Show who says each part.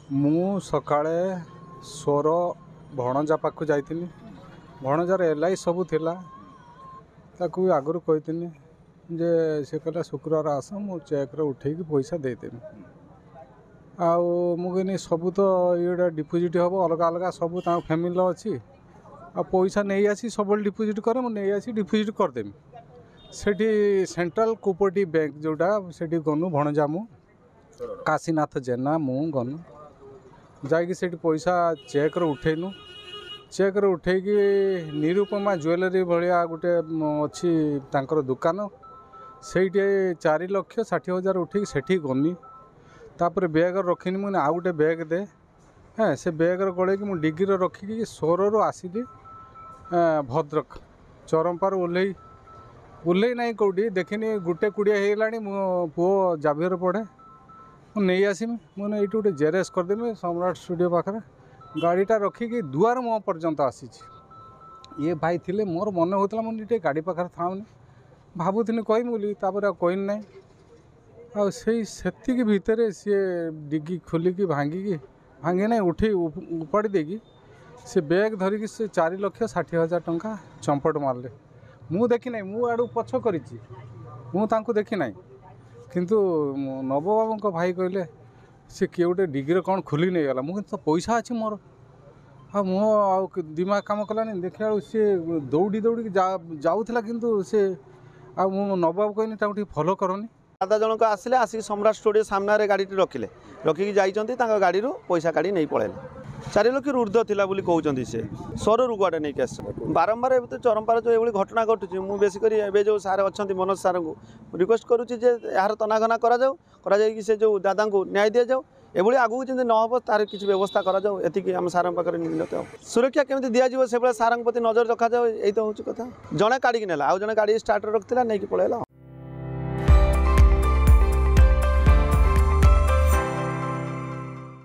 Speaker 1: मु सकाळे सोर भणजा पाक जाइथिनी। भणजार एल सबू थिला ताकू आगुरी कही जे से कहला शुक्रवार आस मु चेक उठे पैसा देदेमी। आनी सबू तो ये डिपोजिट हम अलग अलग सबू फैमिली अच्छी आ पैसा नहीं आसी सब डिपोजिट करे मुझे आसी डिपोजिट करदेमी। सेठी सेंट्रल कोऑपरेटिव बैंक जोटा सेठी गनु भणजा मु काशीनाथ जेना मु गनु जाकि सेठी पैसा चेक उठेनु। चेक उठेकी निरुपमा ज्वेलरी भाया गोटे अच्छी तांकर दुकान से 4,60,000 उठे सेठी गनी। तापर बैग रखनी मुझे आउ गोटे बैग दे हाँ से बैग गड़े कि डिग्री रखिकी सोर आसिली भद्रक चरंपार ओल्ल ना कौटी देखनी गोटे कुड़िया होगा मो पुओ जाभियर पढ़े मुझे आसमी मुझे ये गोटे जेरेस करदेमी सम्राट स्टूडियो पाखे गाड़ीटा रखिकी दुआर मुह पर्यंत आसी ये भाई थे मोर मन होता मुझे गाड़ी पाखे थाऊनी भावुनी कहमी बोली कहनी ना आती भितर सी डिगी खोलिकी भांगी ना उठे उपाड़ी देकी से बैग धरिकी से 4,60,000 टंका चंपट मारले। मु देखी ना मुझे पछ कर देखी ना किंतु नवबाबू भाई कहले से किए गोटे डिग्री कौन खोली नहीं गला मुझे तो पैसा अच्छी मोर मो दिमाग कम कलानी देखा सी दौड़ी दौड़ी जाऊला किंतु से नवबाबू कहनी फॉलो करनी।
Speaker 2: दादा जनक आसिले आसिक सम्राट स्टूडियो सामने गाड़ी रखिले रखिकी जाइए गाड़ी पैसा काढ़ी नहीं पड़ेले 4 लाख ऊर्ध्व थिला बोली कहते से सर गुआटे नहीं आस बारंबार ए चरंपार जो ये घटना घटुची मुझे बेसिक जो सार अच्छा मनोज सार को रिक्वेस्ट करुच्ची यार तनाघना कर से जो दादा को न्याय दि जाऊ एभली आगू जब न हम तार किसी व्यवस्था करी आम सार पाखे मिलते सुरक्षा केमी दिज्व से सार प्रति नजर रखा जाए यही तो हूँ कथा जड़े काढ़ी ना आउ जड़े गाड़ी स्टार्ट रखा नहीं पलैला।